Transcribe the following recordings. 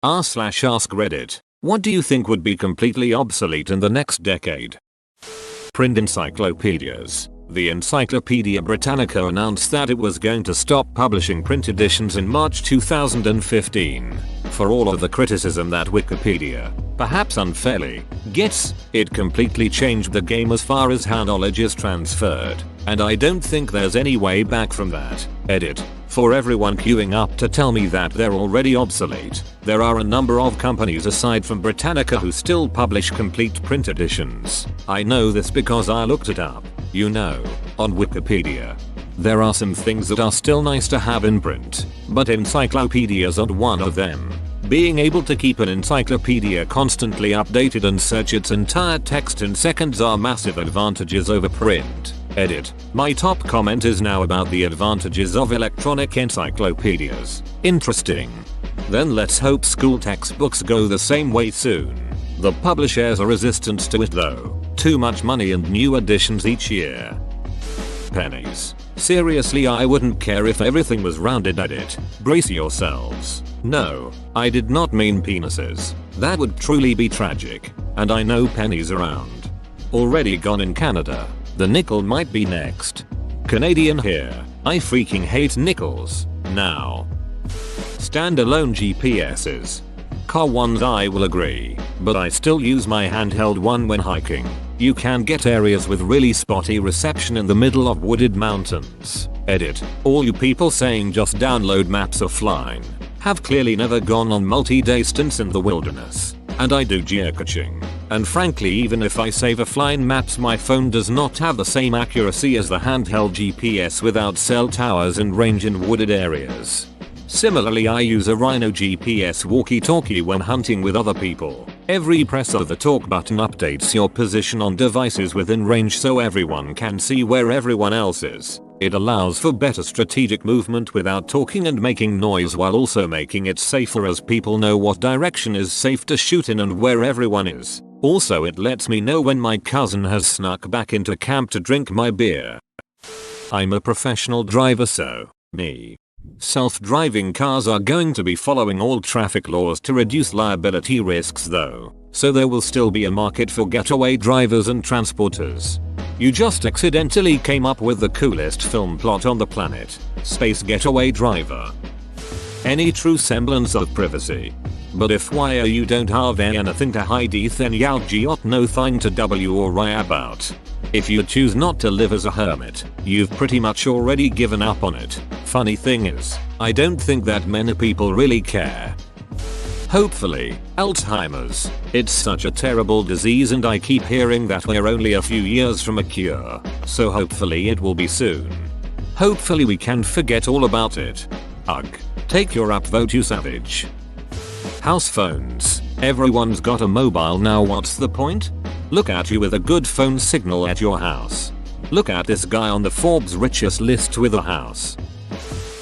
r/ask Reddit. What do you think would be completely obsolete in the next decade? Print encyclopedias. The Encyclopedia Britannica announced that it was going to stop publishing print editions in March 2015. For all of the criticism that Wikipedia, perhaps unfairly, gets, it completely changed the game as far as how knowledge is transferred, and I don't think there's any way back from that. Edit. For everyone queuing up to tell me that they're already obsolete, there are a number of companies aside from Britannica who still publish complete print editions. I know this because I looked it up, on Wikipedia. There are some things that are still nice to have in print, but encyclopedias aren't one of them. Being able to keep an encyclopedia constantly updated and search its entire text in seconds are massive advantages over print. Edit. My top comment is now about the advantages of electronic encyclopedias. Interesting. Then let's hope school textbooks go the same way soon. The publishers are resistant to it though. Too much money and new editions each year. Pennies. Seriously, I wouldn't care if everything was rounded. Edit. Brace yourselves. No, I did not mean penises. That would truly be tragic. And I know pennies around. Already gone in Canada. The nickel might be next. Canadian here. I freaking hate nickels. Now. Standalone GPSs. Car ones, I will agree, but I still use my handheld one when hiking. You can get areas with really spotty reception in the middle of wooded mountains. Edit. All you people saying just download maps offline have clearly never gone on multi-day stints in the wilderness. And I do geocaching. And frankly, even if I save offline maps, my phone does not have the same accuracy as the handheld GPS without cell towers and range in wooded areas. Similarly, I use a Rhino GPS walkie-talkie when hunting with other people. Every press of the talk button updates your position on devices within range so everyone can see where everyone else is. It allows for better strategic movement without talking and making noise, while also making it safer as people know what direction is safe to shoot in and where everyone is. Also, it lets me know when my cousin has snuck back into camp to drink my beer. I'm a professional driver, so me. Self-driving cars are going to be following all traffic laws to reduce liability risks though, so there will still be a market for getaway drivers and transporters. You just accidentally came up with the coolest film plot on the planet. Space Getaway Driver. Any true semblance of privacy. But if you don't have anything to hide, then you've got nothing to worry about. If you choose not to live as a hermit, you've pretty much already given up on it. Funny thing is, I don't think that many people really care. Hopefully, Alzheimer's. It's such a terrible disease and I keep hearing that we're only a few years from a cure. So hopefully it will be soon. Hopefully we can forget all about it. Ugh. Take your upvote, you savage. House phones. Everyone's got a mobile now, what's the point? Look at you with a good phone signal at your house. Look at this guy on the Forbes richest list with a house.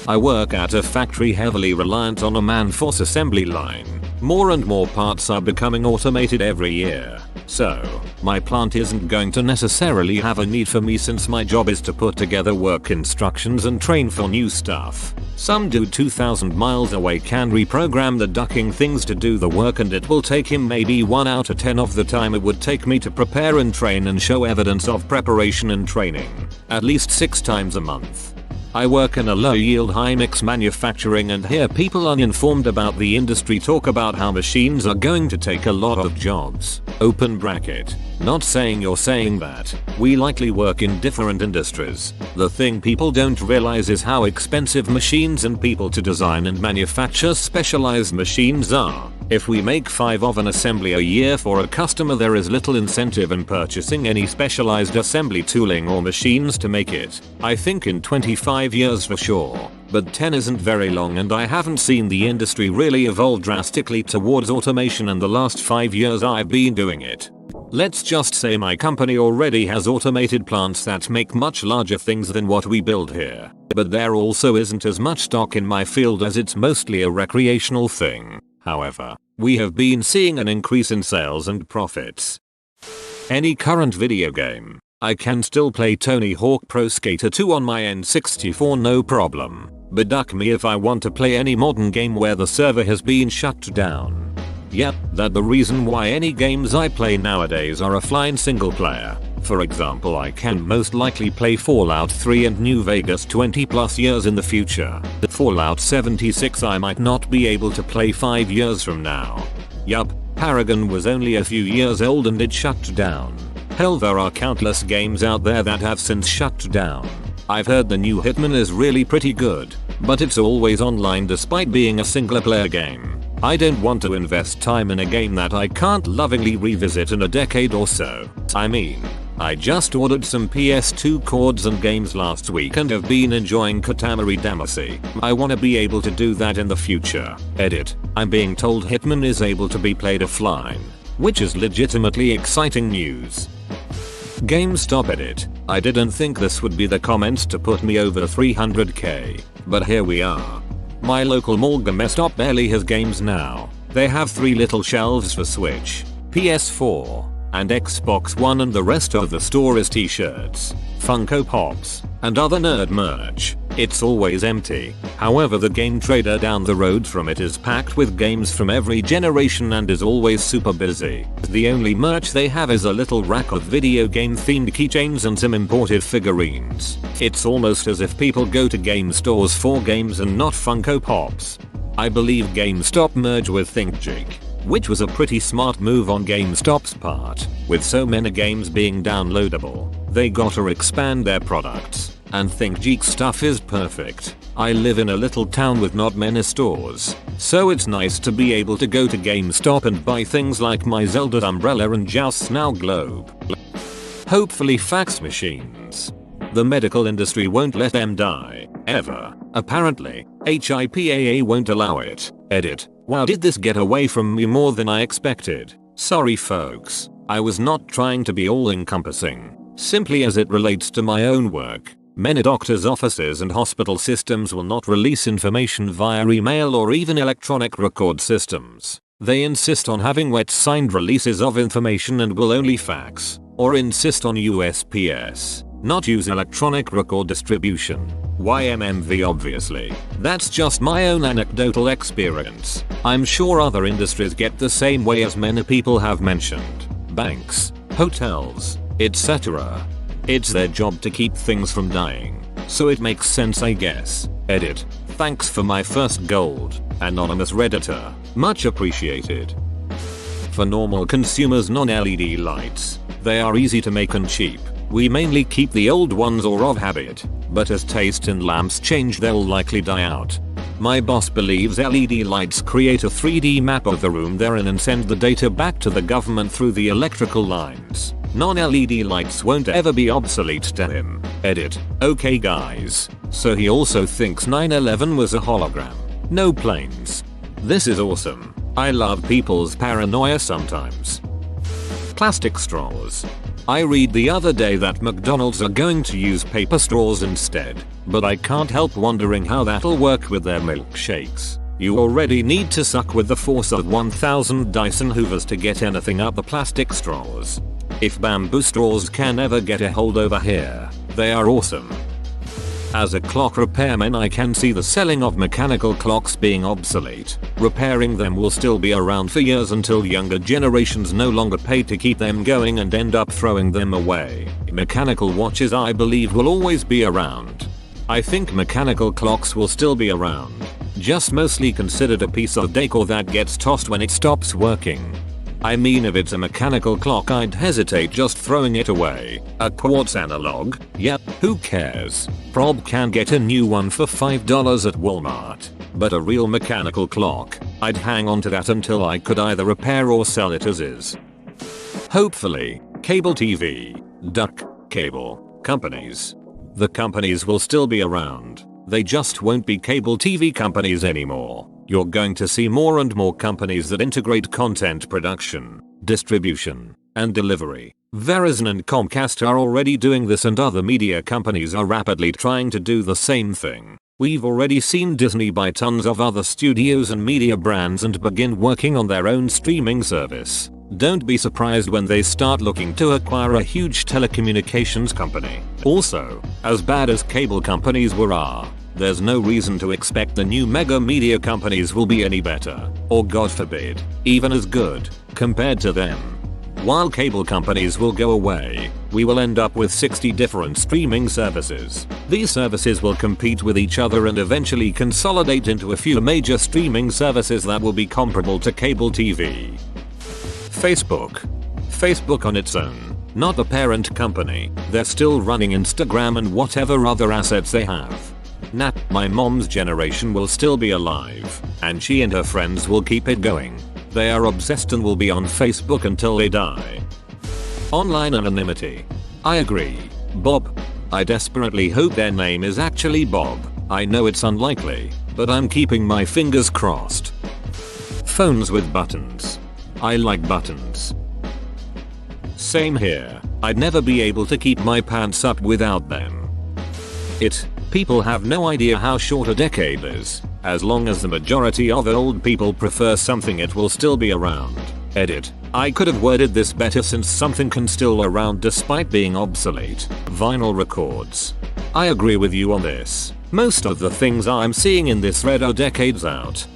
I work at a factory heavily reliant on a man-force assembly line. More and more parts are becoming automated every year. So, my plant isn't going to necessarily have a need for me since my job is to put together work instructions and train for new stuff. Some dude 2,000 miles away can reprogram the ducking things to do the work, and it will take him maybe 1 out of 10 of the time it would take me to prepare and train and show evidence of preparation and training. At least 6 times a month. I work in a low-yield high-mix manufacturing and hear people uninformed about the industry talk about how machines are going to take a lot of jobs. Open bracket. Not saying you're saying that. We likely work in different industries. The thing people don't realize is how expensive machines and people to design and manufacture specialized machines are. If we make 5 of an assembly a year for a customer, there is little incentive in purchasing any specialized assembly tooling or machines to make it. I think in 25 years for sure. But 10 isn't very long, and I haven't seen the industry really evolve drastically towards automation in the last 5 years I've been doing it. Let's just say my company already has automated plants that make much larger things than what we build here. But there also isn't as much stock in my field as it's mostly a recreational thing. However, we have been seeing an increase in sales and profits. Any current video game. I can still play Tony Hawk Pro Skater 2 on my N64 no problem. but duck me if I want to play any modern game where the server has been shut down. Yep, that's the reason why any games I play nowadays are offline single player. For example, I can most likely play Fallout 3 and New Vegas 20 plus years in the future. Fallout 76 I might not be able to play 5 years from now. Yup, Paragon was only a few years old and it shut down. Hell, there are countless games out there that have since shut down. I've heard the new Hitman is really pretty good, but it's always online despite being a single player game. I don't want to invest time in a game that I can't lovingly revisit in a decade or so. I mean, I just ordered some PS2 cords and games last week and have been enjoying Katamari Damacy. I wanna be able to do that in the future. Edit. I'm being told Hitman is able to be played offline, which is legitimately exciting news. GameStop edit. I didn't think this would be the comments to put me over 300k, but here we are. My local mall GameStop barely has games now. They have 3 little shelves for Switch, PS4, and Xbox One, and the rest of the store is t-shirts, Funko Pops, and other nerd merch. It's always empty. However, the game trader down the road from it is packed with games from every generation and is always super busy. The only merch they have is a little rack of video game themed keychains and some imported figurines. It's almost as if people go to game stores for games and not Funko Pops. I believe GameStop merged with ThinkGeek, which was a pretty smart move on GameStop's part. With so many games being downloadable, they gotta expand their products, and ThinkGeek stuff is perfect. I live in a little town with not many stores, so it's nice to be able to go to GameStop and buy things like my Zelda umbrella and Joust's Now globe. Hopefully fax machines. The medical industry won't let them die, ever. Apparently, HIPAA won't allow it. Edit. Wow, did this get away from me more than I expected? Sorry folks, I was not trying to be all-encompassing. Simply as it relates to my own work, many doctors' offices and hospital systems will not release information via email or even electronic record systems. They insist on having wet signed releases of information and will only fax, or insist on USPS, not use electronic record distribution. YMMV obviously. That's just my own anecdotal experience. I'm sure other industries get the same way, as many people have mentioned. Banks, hotels, etc. It's their job to keep things from dying, so it makes sense, I guess. Edit. Thanks for my first gold, anonymous redditor. Much appreciated. For normal consumers, non-LED lights. They are easy to make and cheap. We mainly keep the old ones or of habit, but as taste and lamps change they'll likely die out. My boss believes LED lights create a 3D map of the room they're in and send the data back to the government through the electrical lines. Non-LED lights won't ever be obsolete to him. Edit. Okay guys, so he also thinks 9/11 was a hologram. No planes. This is awesome. I love people's paranoia sometimes. Plastic straws. I read the other day that McDonald's are going to use paper straws instead, but I can't help wondering how that'll work with their milkshakes. You already need to suck with the force of 1000 Dyson Hoovers to get anything up the plastic straws. If bamboo straws can ever get a hold over here, they are awesome. As a clock repairman, I can see the selling of mechanical clocks being obsolete. Repairing them will still be around for years until younger generations no longer pay to keep them going and end up throwing them away. Mechanical watches, I believe, will always be around. I think mechanical clocks will still be around, just mostly considered a piece of decor that gets tossed when it stops working. I mean, if it's a mechanical clock, I'd hesitate just throwing it away. A quartz analog? Yep, who cares? Prob can get a new one for $5 at Walmart. But a real mechanical clock, I'd hang on to that until I could either repair or sell it as is. Hopefully, cable TV, duck, cable, companies. The companies will still be around. They just won't be cable TV companies anymore. You're going to see more and more companies that integrate content production, distribution, and delivery. Verizon and Comcast are already doing this, and other media companies are rapidly trying to do the same thing. We've already seen Disney buy tons of other studios and media brands and begin working on their own streaming service. Don't be surprised when they start looking to acquire a huge telecommunications company. Also, as bad as cable companies are, There's no reason to expect the new mega media companies will be any better, or God forbid, even as good, compared to them. While cable companies will go away, we will end up with 60 different streaming services. These services will compete with each other and eventually consolidate into a few major streaming services that will be comparable to cable TV. Facebook on its own, not a parent company, they're still running Instagram and whatever other assets they have. My mom's generation will still be alive, and she and her friends will keep it going. They are obsessed and will be on Facebook until they die. Online anonymity. I agree. Bob. I desperately hope their name is actually Bob. I know it's unlikely, but I'm keeping my fingers crossed. Phones with buttons. I like buttons. Same here. I'd never be able to keep my pants up without them. People have no idea how short a decade is. As long as the majority of old people prefer something, it will still be around. Edit. I could have worded this better since something can still around despite being obsolete. Vinyl records. I agree with you on this. Most of the things I'm seeing in this thread are decades out.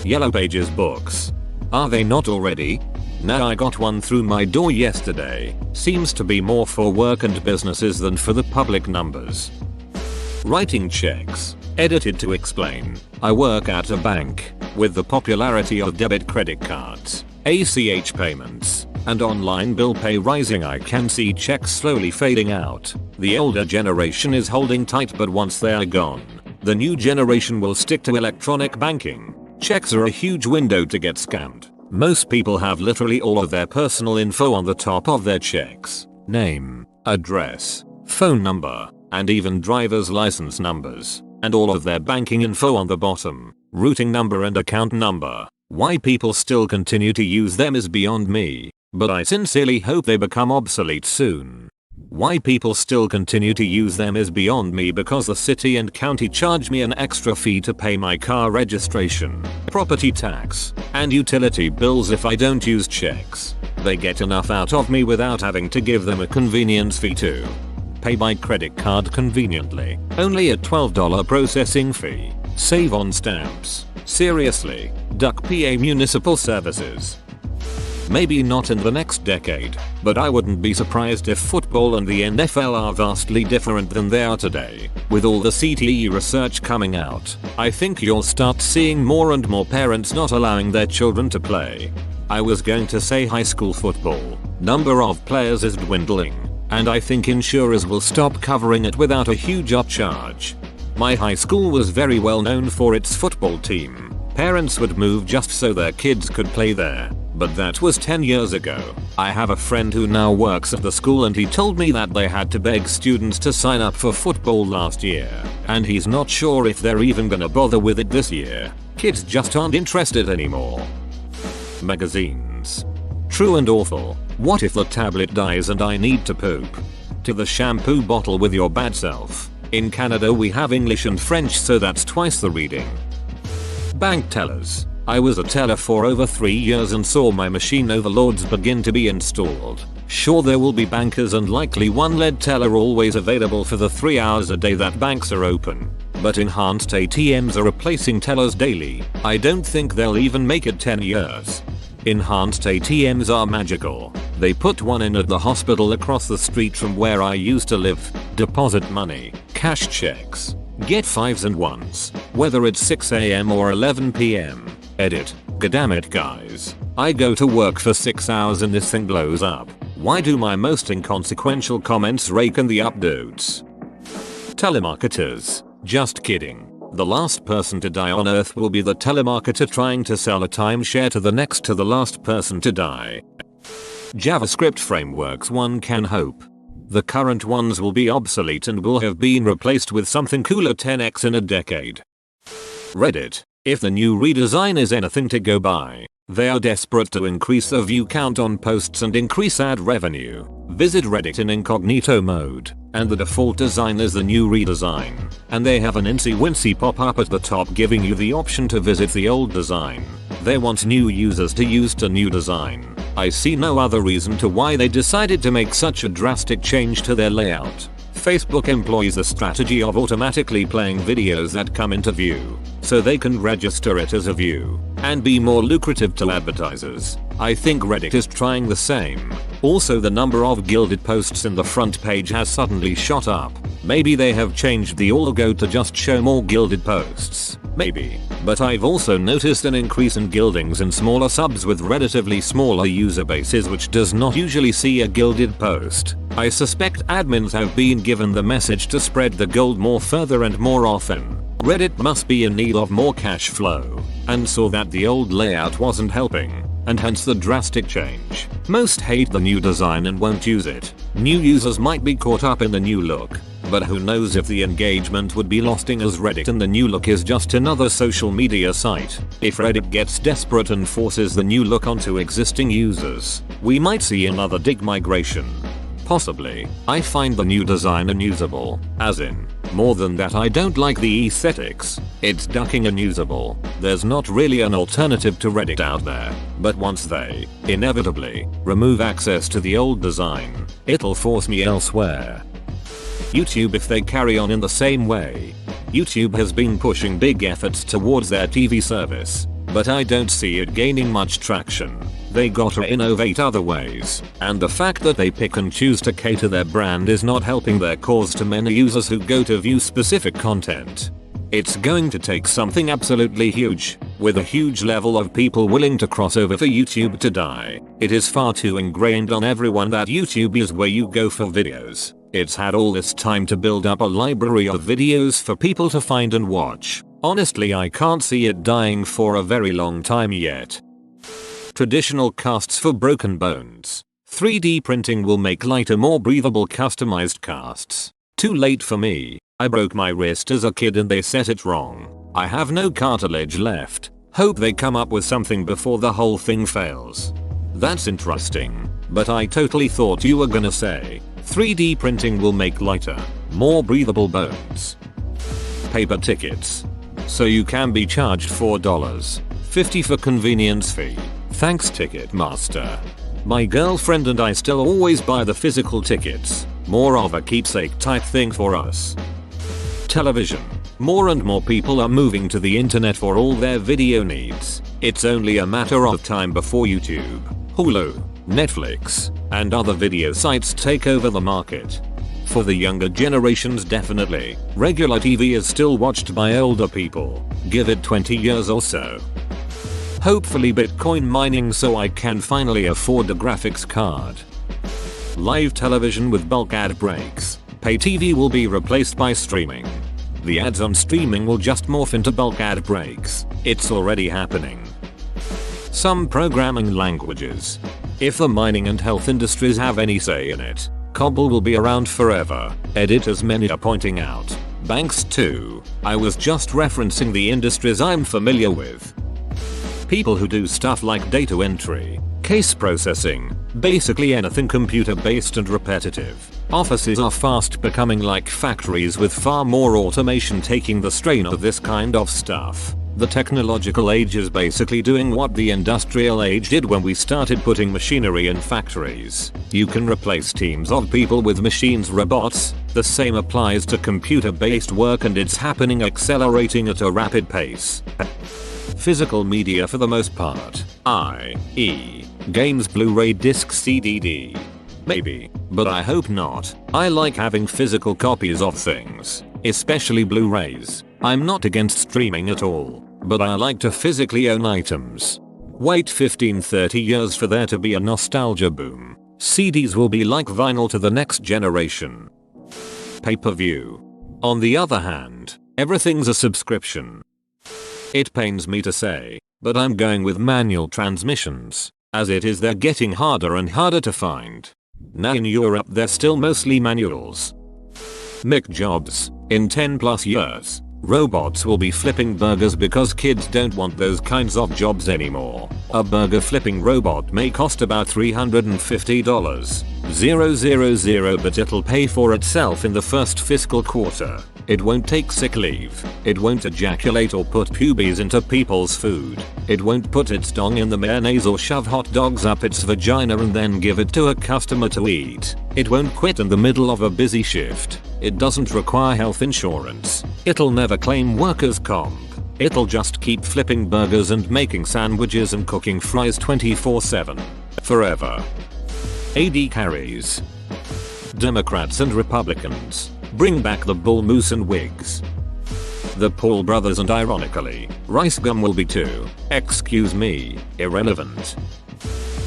Yellow Pages books. Are they not already? Nah, I got one through my door yesterday. Seems to be more for work and businesses than for the public numbers. Writing checks. Edited to explain. I work at a bank. With the popularity of debit credit cards, ACH payments, and online bill pay rising, I can see checks slowly fading out. The older generation is holding tight, but once they are gone, the new generation will stick to electronic banking. Checks are a huge window to get scammed. Most people have literally all of their personal info on the top of their checks. Name, address, phone number, and even driver's license numbers, and all of their banking info on the bottom, routing number and account number. Why people still continue to use them is beyond me, but I sincerely hope they become obsolete soon. Why people still continue to use them is beyond me, because the city and county charge me an extra fee to pay my car registration, property tax, and utility bills if I don't use checks. They get enough out of me without having to give them a convenience fee too. Pay by credit card conveniently. Only a $12 processing fee. Save on stamps. Seriously, duck PA municipal services. Maybe not in the next decade, but I wouldn't be surprised if football and the NFL are vastly different than they are today. With all the CTE research coming out, I think you'll start seeing more and more parents not allowing their children to play. I was going to say high school football. Number of players is dwindling, and I think insurers will stop covering it without a huge upcharge. My high school was very well known for its football team. Parents would move just so their kids could play there, but that was 10 years ago. I have a friend who now works at the school, and he told me that they had to beg students to sign up for football last year, and he's not sure if they're even gonna bother with it this year. Kids just aren't interested anymore. Magazines. True and awful. What if the tablet dies and I need to poop? To the shampoo bottle with your bad self. In Canada we have English and French, so that's twice the reading. Bank tellers. I was a teller for over 3 years and saw my machine overlords begin to be installed. Sure, there will be bankers and likely one lead teller always available for the 3 hours a day that banks are open. But enhanced ATMs are replacing tellers daily. I don't think they'll even make it 10 years. Enhanced ATMs are magical. They put one in at the hospital across the street from where I used to live. Deposit money, cash checks, get 5s and 1s, whether it's 6 AM or 11 PM. Edit. Goddammit guys. I go to work for 6 hours and this thing blows up. Why do my most inconsequential comments rake in the upvotes? Telemarketers. Just kidding. The last person to die on earth will be the telemarketer trying to sell a timeshare to the next to the last person to die. JavaScript frameworks, one can hope. The current ones will be obsolete and will have been replaced with something cooler 10x in a decade. Reddit. If the new redesign is anything to go by, they are desperate to increase the view count on posts and increase ad revenue. Visit Reddit in incognito mode, and the default design is the new redesign, and they have an incy-wincy pop-up at the top giving you the option to visit the old design. They want new users to use the new design. I see no other reason to why they decided to make such a drastic change to their layout. Facebook employs a strategy of automatically playing videos that come into view, so they can register it as a view and be more lucrative to advertisers. I think Reddit is trying the same. Also, the number of gilded posts in the front page has suddenly shot up. Maybe they have changed the algo to just show more gilded posts. Maybe. But I've also noticed an increase in gildings in smaller subs with relatively smaller user bases, which does not usually see a gilded post. I suspect admins have been given the message to spread the gold more further and more often. Reddit must be in need of more cash flow and saw that the old layout wasn't helping, and hence the drastic change. Most hate the new design and won't use it. New users might be caught up in the new look, but who knows if the engagement would be losing as Reddit and the new look is just another social media site. If Reddit gets desperate and forces the new look onto existing users, we might see another dig migration. Possibly. I find the new design unusable, as in, more than that I don't like the aesthetics. It's ducking unusable. There's not really an alternative to Reddit out there, but once they, inevitably, remove access to the old design, it'll force me elsewhere. YouTube if they carry on in the same way. YouTube has been pushing big efforts towards their TV service, but I don't see it gaining much traction. They gotta innovate other ways, and the fact that they pick and choose to cater their brand is not helping their cause to many users who go to view specific content. It's going to take something absolutely huge, with a huge level of people willing to cross over for YouTube to die. It is far too ingrained on everyone that YouTube is where you go for videos. It's had all this time to build up a library of videos for people to find and watch. Honestly, I can't see it dying for a very long time yet. Traditional casts for broken bones. 3D printing will make lighter, more breathable customized casts. Too late for me. I broke my wrist as a kid and they set it wrong. I have no cartilage left. Hope they come up with something before the whole thing fails. That's interesting, but I totally thought you were gonna say 3D printing will make lighter, more breathable bones. Paper tickets. So you can be charged $4.50 for convenience fee. Thanks Ticketmaster. My girlfriend and I still always buy the physical tickets. More of a keepsake type thing for us. Television. More and more people are moving to the internet for all their video needs. It's only a matter of time before YouTube, Hulu, Netflix, and other video sites take over the market. For the younger generations, definitely, regular TV is still watched by older people. Give it 20 years or so. Hopefully Bitcoin mining so I can finally afford a graphics card. Live television with bulk ad breaks. Pay TV will be replaced by streaming. The ads on streaming will just morph into bulk ad breaks. It's already happening. Some programming languages. If the mining and health industries have any say in it, COBOL will be around forever. Editors many are pointing out. Banks too. I was just referencing the industries I'm familiar with. People who do stuff like data entry, case processing, basically anything computer based and repetitive. Offices are fast becoming like factories with far more automation taking the strain of this kind of stuff. The technological age is basically doing what the industrial age did when we started putting machinery in factories. You can replace teams of people with machines, robots. The same applies to computer-based work, and it's happening, accelerating at a rapid pace. Physical media for the most part, i.e. games, Blu-ray discs, CDD. Maybe, but I hope not. I like having physical copies of things, especially Blu-rays. I'm not against streaming at all, but I like to physically own items. Wait 15-30 years for there to be a nostalgia boom. CDs will be like vinyl to the next generation. Pay-per-view. On the other hand, everything's a subscription. It pains me to say, but I'm going with manual transmissions. As it is, they're getting harder and harder to find. Now in Europe they're still mostly manuals. Mick Jobs. In 10+ years, robots will be flipping burgers because kids don't want those kinds of jobs anymore. A burger flipping robot may cost about $350. 000, but it'll pay for itself in the first fiscal quarter. It won't take sick leave. It won't ejaculate or put pubes into people's food. It won't put its dong in the mayonnaise or shove hot dogs up its vagina and then give it to a customer to eat. It won't quit in the middle of a busy shift. It doesn't require health insurance. It'll never claim workers' comp. It'll just keep flipping burgers and making sandwiches and cooking fries 24/7. Forever. AD carries. Democrats and Republicans. Bring back the bull moose and wigs. The Paul brothers and ironically, rice gum will be too. Excuse me, irrelevant.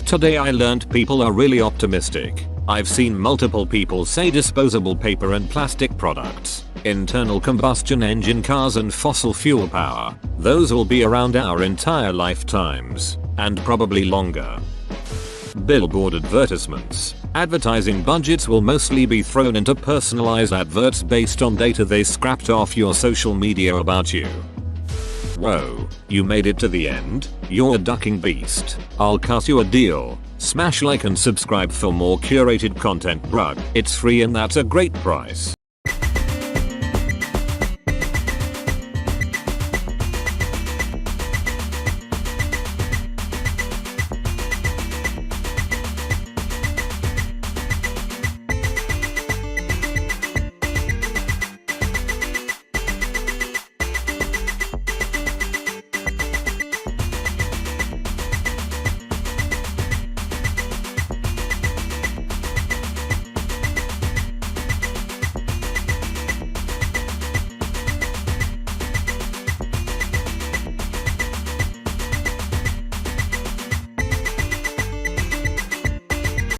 Today I learned people are really optimistic. I've seen multiple people say disposable paper and plastic products, internal combustion engine cars and fossil fuel power. Those will be around our entire lifetimes, and probably longer. Billboard advertisements. Advertising budgets will mostly be thrown into personalized adverts based on data they scrapped off your social media about you. Whoa, you made it to the end? You're a ducking beast. I'll cut you a deal. Smash like and subscribe for more curated content, bruh. It's free and that's a great price.